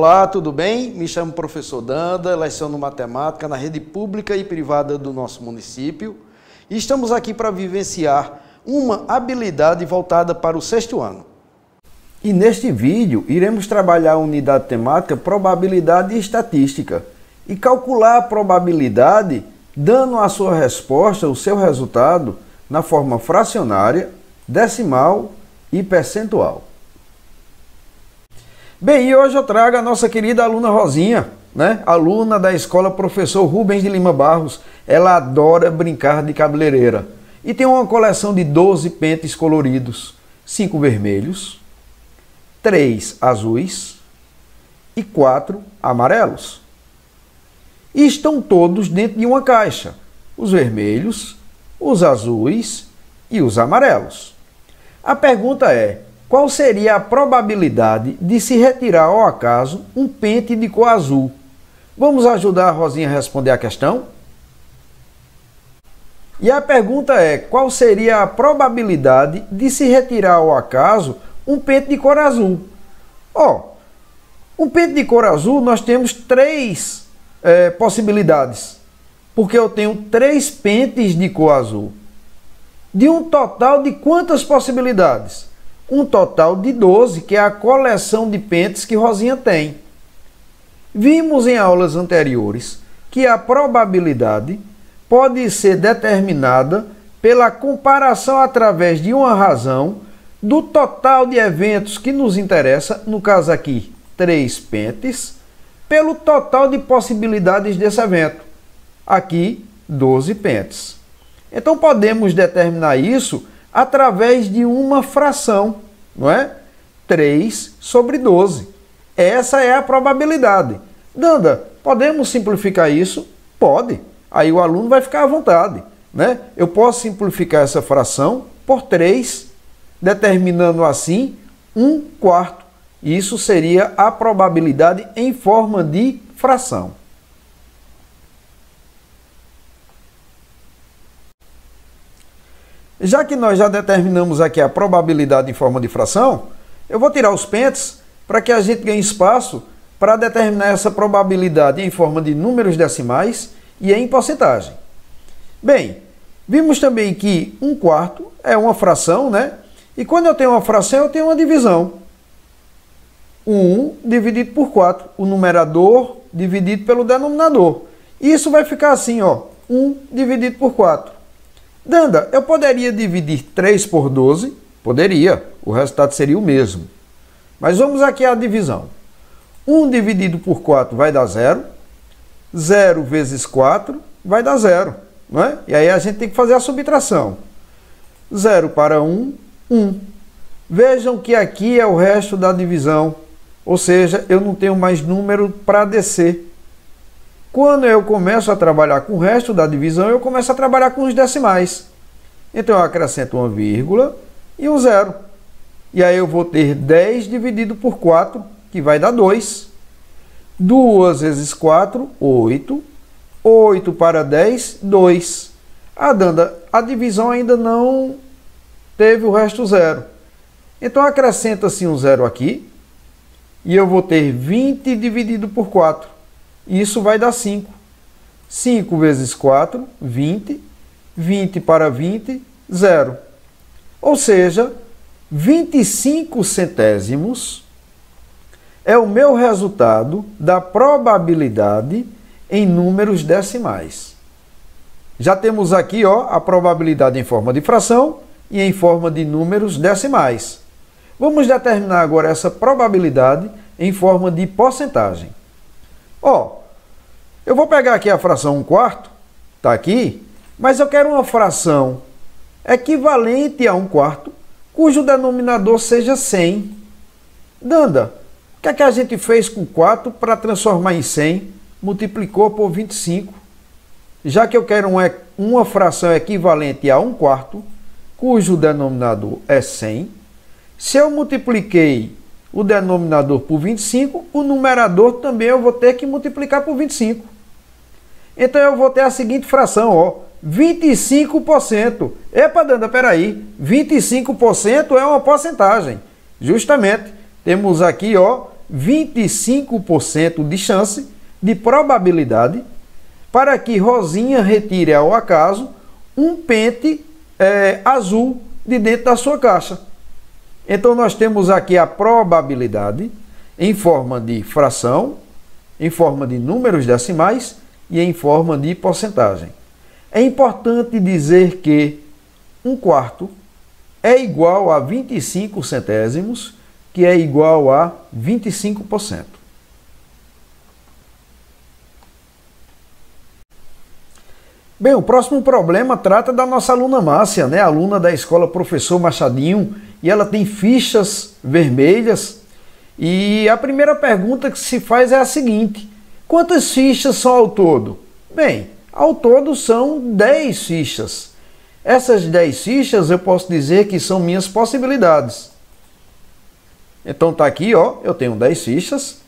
Olá, tudo bem? Me chamo professor Danda, leciono matemática na rede pública e privada do nosso município e estamos aqui para vivenciar uma habilidade voltada para o 6º ano. E neste vídeo iremos trabalhar a unidade temática probabilidade e estatística e calcular a probabilidade dando a sua resposta, o seu resultado, na forma fracionária, decimal e percentual. Bem, e hoje eu trago a nossa querida aluna Rosinha, aluna da escola Professor Rubens de Lima Barros. Ela adora brincar de cabeleireira e tem uma coleção de 12 pentes coloridos, 5 vermelhos, 3 azuis e 4 amarelos. E estão todos dentro de uma caixa, os vermelhos, os azuis e os amarelos. A pergunta é: qual seria a probabilidade de se retirar ao acaso um pente de cor azul? Vamos ajudar a Rosinha a responder a questão? E a pergunta é: qual seria a probabilidade de se retirar ao acaso um pente de cor azul? Um pente de cor azul nós temos 3 possibilidades, porque eu tenho 3 pentes de cor azul. De um total de quantas possibilidades? Um total de 12, que é a coleção de pentes que Rosinha tem. Vimos em aulas anteriores que a probabilidade pode ser determinada pela comparação através de uma razão do total de eventos que nos interessa, no caso aqui 3 pentes, pelo total de possibilidades desse evento, aqui 12 pentes. Então podemos determinar isso através de uma fração, não é? 3 sobre 12. Essa é a probabilidade. Danda, podemos simplificar isso? Pode. Aí o aluno vai ficar à vontade, né? Eu posso simplificar essa fração por 3, determinando assim 1/4. Isso seria a probabilidade em forma de fração. Já que nós já determinamos aqui a probabilidade em forma de fração, eu vou tirar os pentes para que a gente ganhe espaço para determinar essa probabilidade em forma de números decimais e em porcentagem. Bem, vimos também que 1/4 é uma fração, né? E quando eu tenho uma fração, eu tenho uma divisão. 1 dividido por 4, o numerador dividido pelo denominador. Isso vai ficar assim, 1 dividido por 4. Danda, eu poderia dividir 3 por 12? Poderia, o resultado seria o mesmo. Mas vamos aqui à divisão. 1 dividido por 4 vai dar 0. 0 vezes 4 vai dar 0. Não é? E aí a gente tem que fazer a subtração. 0 para 1, 1. Vejam que aqui é o resto da divisão. Ou seja, eu não tenho mais número para descer. Quando eu começo a trabalhar com o resto da divisão, eu começo a trabalhar com os decimais. Então eu acrescento uma vírgula e um 0. E aí eu vou ter 10 dividido por 4, que vai dar 2. 2 vezes 4, 8. 8 para 10, 2. Danda, a divisão ainda não teve o resto 0. Então acrescenta-se um 0 aqui. E eu vou ter 20 dividido por 4. Isso vai dar 5. 5 vezes 4, 20. 20 para 20, 0. Ou seja, 25 centésimos é o meu resultado da probabilidade em números decimais. Já temos aqui a probabilidade em forma de fração e em forma de números decimais. Vamos determinar agora essa probabilidade em forma de porcentagem. Eu vou pegar aqui a fração 1/4, está aqui, mas eu quero uma fração equivalente a 1/4, cujo denominador seja 100. Danda, o que é que a gente fez com 4 para transformar em 100? Multiplicou por 25. Já que eu quero uma fração equivalente a 1/4, cujo denominador é 100, se eu multipliquei o denominador por 25, o numerador também eu vou ter que multiplicar por 25. Então eu vou ter a seguinte fração, 25%. Epa, Danda, peraí, 25% é uma porcentagem. Justamente, temos aqui, 25% de chance, de probabilidade, para que Rosinha retire ao acaso um pente azul de dentro da sua caixa. Então nós temos aqui a probabilidade em forma de fração, em forma de números decimais e em forma de porcentagem. É importante dizer que 1/4 é igual a 25 centésimos, que é igual a 25%. Bem, o próximo problema trata da nossa aluna Márcia, né? Aluna da escola Professor Machadinho, e ela tem fichas vermelhas. E a primeira pergunta que se faz é a seguinte: quantas fichas são ao todo? Bem, ao todo são 10 fichas. Essas 10 fichas eu posso dizer que são minhas possibilidades. Então tá aqui, ó, eu tenho 10 fichas.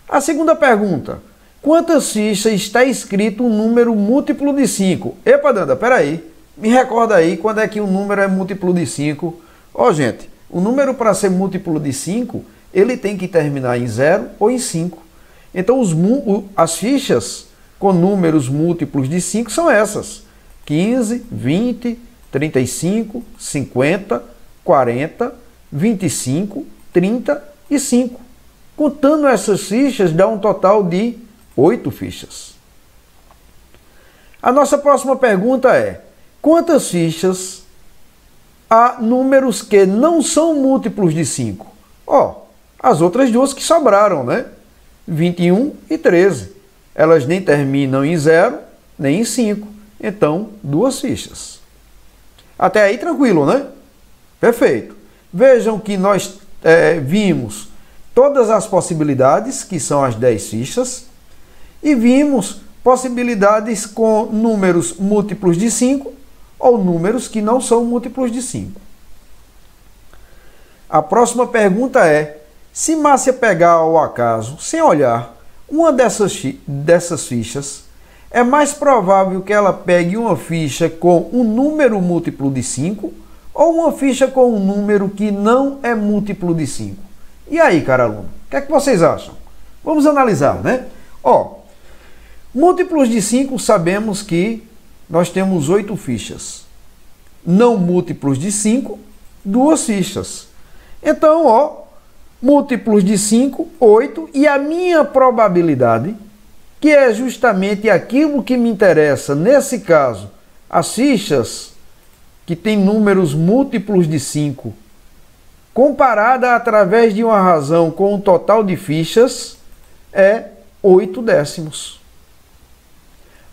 A segunda pergunta: quantas fichas está escrito um número múltiplo de 5? Epa, Danda, peraí. Me recorda aí quando é que um número é múltiplo de 5. Ó, gente, o número para ser múltiplo de 5, ele tem que terminar em 0 ou em 5. Então as fichas com números múltiplos de 5 são essas: 15, 20, 35, 50, 40, 25, 30 e 5. Contando essas fichas dá um total de 8 fichas. A nossa próxima pergunta é: quantas fichas há números que não são múltiplos de 5? Ó, as outras duas que sobraram, né? 21 e 13. Elas nem terminam em 0, nem em 5. Então, 2 fichas. Até aí tranquilo, né? Perfeito. Vejam que nós vimos todas as possibilidades, que são as 10 fichas, e vimos possibilidades com números múltiplos de 5 ou números que não são múltiplos de 5. A próxima pergunta é: se Márcia pegar ao acaso, sem olhar, uma dessas fichas, é mais provável que ela pegue uma ficha com um número múltiplo de 5 ou uma ficha com um número que não é múltiplo de 5? E aí, cara aluno, o que é que vocês acham? Vamos analisar, né? Ó, múltiplos de 5 sabemos que nós temos 8 fichas. Não múltiplos de 5, 2 fichas. Então, ó, múltiplos de 5, 8, e a minha probabilidade, que é justamente aquilo que me interessa, nesse caso, as fichas que têm números múltiplos de 5, comparada através de uma razão com o total de fichas, é 8 décimos.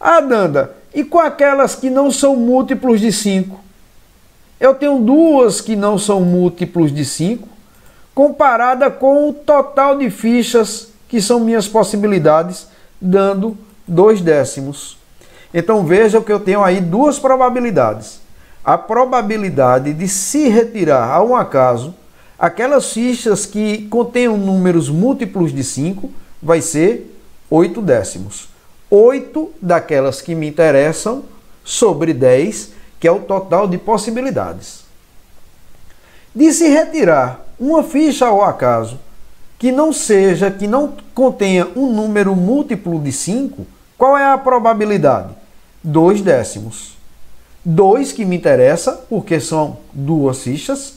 Ah, Danda, e com aquelas que não são múltiplos de 5? Eu tenho duas que não são múltiplos de 5, comparada com o total de fichas, que são minhas possibilidades, dando 2 décimos. Então veja que eu tenho aí duas probabilidades. A probabilidade de se retirar a um acaso aquelas fichas que contenham números múltiplos de 5 vai ser 8 décimos. 8 daquelas que me interessam sobre 10, que é o total de possibilidades. De se retirar uma ficha ao acaso que não contenha um número múltiplo de 5, qual é a probabilidade? 2 décimos. 2 que me interessa, porque são duas fichas,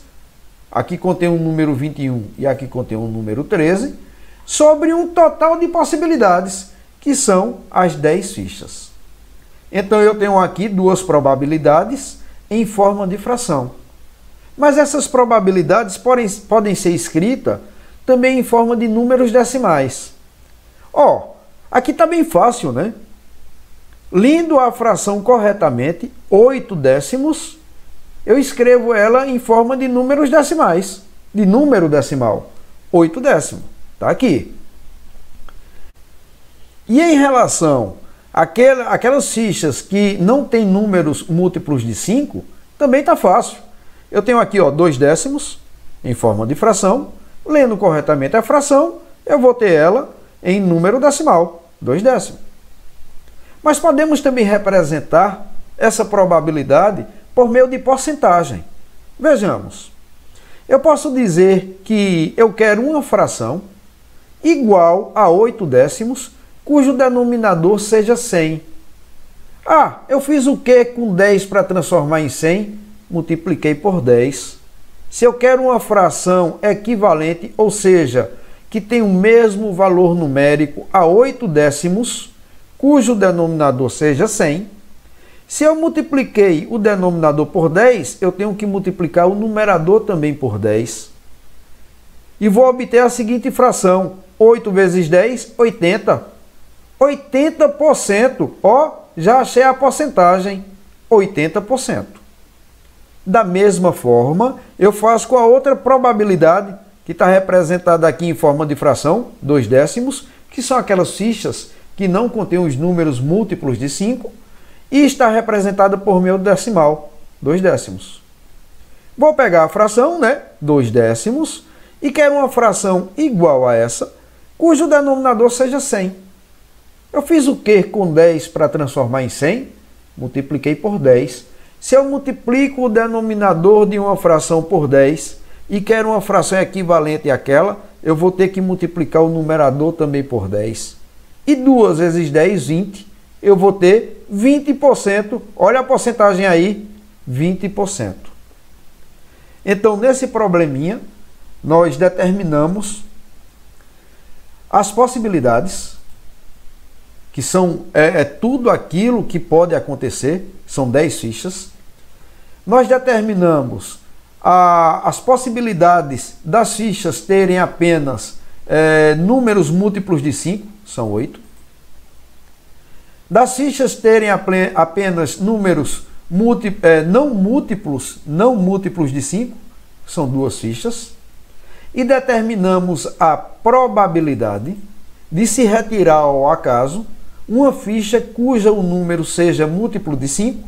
aqui contém um número 21 e aqui contém um número 13, sobre um total de possibilidades, que são as 10 fichas. Então eu tenho aqui duas probabilidades em forma de fração. Mas essas probabilidades podem ser escritas também em forma de números decimais. Ó, aqui está bem fácil, né? Lendo a fração corretamente, 8 décimos, eu escrevo ela em forma de números decimais, de número decimal, 8 décimos. Está aqui. E em relação àquelas fichas que não têm números múltiplos de 5, também está fácil. Eu tenho aqui, ó, 2 décimos em forma de fração. Lendo corretamente a fração, eu vou ter ela em número decimal, 2 décimos. Mas podemos também representar essa probabilidade por meio de porcentagem. Vejamos. Eu posso dizer que eu quero uma fração igual a 8 décimos, cujo denominador seja 100. Ah, eu fiz o que com 10 para transformar em 100? Multipliquei por 10. Se eu quero uma fração equivalente, ou seja, que tem o mesmo valor numérico a 8 décimos, cujo denominador seja 100, se eu multipliquei o denominador por 10, eu tenho que multiplicar o numerador também por 10. E vou obter a seguinte fração: 8 vezes 10, 80. 80%. Ó, já achei a porcentagem. 80%. Da mesma forma, eu faço com a outra probabilidade, que está representada aqui em forma de fração, 2 décimos, que são aquelas fichas que não contêm os números múltiplos de 5, e está representada por meio decimal, 2 décimos. Vou pegar a fração, 2 décimos, e quero uma fração igual a essa, cujo denominador seja 100. Eu fiz o que com 10 para transformar em 100? Multipliquei por 10. Se eu multiplico o denominador de uma fração por 10 e quero uma fração equivalente àquela, eu vou ter que multiplicar o numerador também por 10. E 2 vezes 10, 20. Eu vou ter 20%. Olha a porcentagem aí, 20%. Então, nesse probleminha, nós determinamos as possibilidades, que são tudo aquilo que pode acontecer, são 10 fichas. Nós determinamos as possibilidades das fichas terem apenas números múltiplos de 5, são 8. Das fichas terem apenas números não múltiplos de 5, são 2 fichas. E determinamos a probabilidade de se retirar ao acaso uma ficha cuja o número seja múltiplo de 5,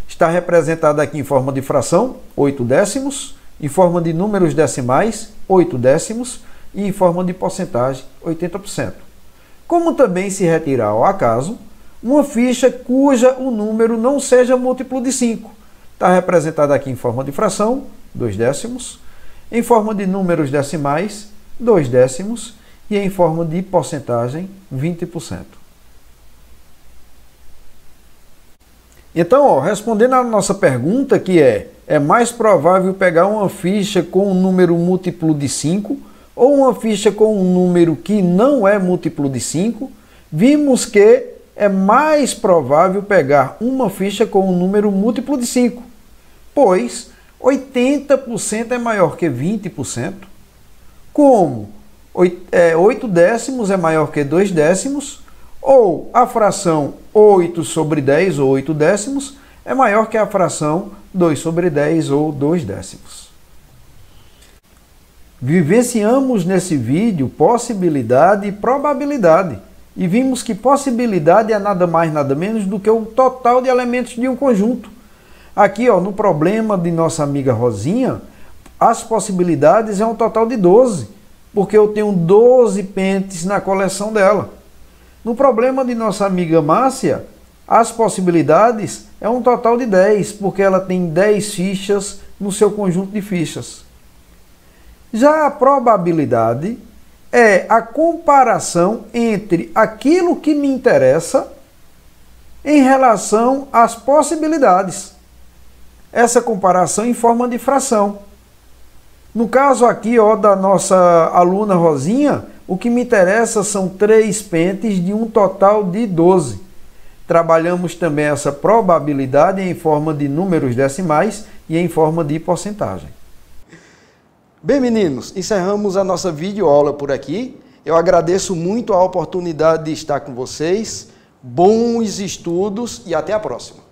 está representada aqui em forma de fração, 8 décimos, em forma de números decimais, 8 décimos, e em forma de porcentagem, 80%. Como também se retirar ao acaso uma ficha cuja o número não seja múltiplo de 5, está representada aqui em forma de fração, 2 décimos, em forma de números decimais, 2 décimos, e em forma de porcentagem, 20%. Então, respondendo à nossa pergunta, que é mais provável pegar uma ficha com um número múltiplo de 5 ou uma ficha com um número que não é múltiplo de 5, vimos que é mais provável pegar uma ficha com um número múltiplo de 5, pois 80% é maior que 20%, como 8 décimos é maior que 2 décimos, ou a fração 8 sobre 10, ou 8 décimos, é maior que a fração 2 sobre 10, ou 2 décimos. Vivenciamos nesse vídeo possibilidade e probabilidade, e vimos que possibilidade é nada mais, nada menos do que o total de elementos de um conjunto. Aqui, no problema de nossa amiga Rosinha, as possibilidades é um total de 12, porque eu tenho 12 pentes na coleção dela. No problema de nossa amiga Márcia, as possibilidades é um total de 10, porque ela tem 10 fichas no seu conjunto de fichas. Já a probabilidade é a comparação entre aquilo que me interessa em relação às possibilidades. Essa comparação em forma de fração. No caso aqui da nossa aluna Rosinha, o que me interessa são 3 pentes de um total de 12. Trabalhamos também essa probabilidade em forma de números decimais e em forma de porcentagem. Bem, meninos, encerramos a nossa videoaula por aqui. Eu agradeço muito a oportunidade de estar com vocês. Bons estudos e até a próxima.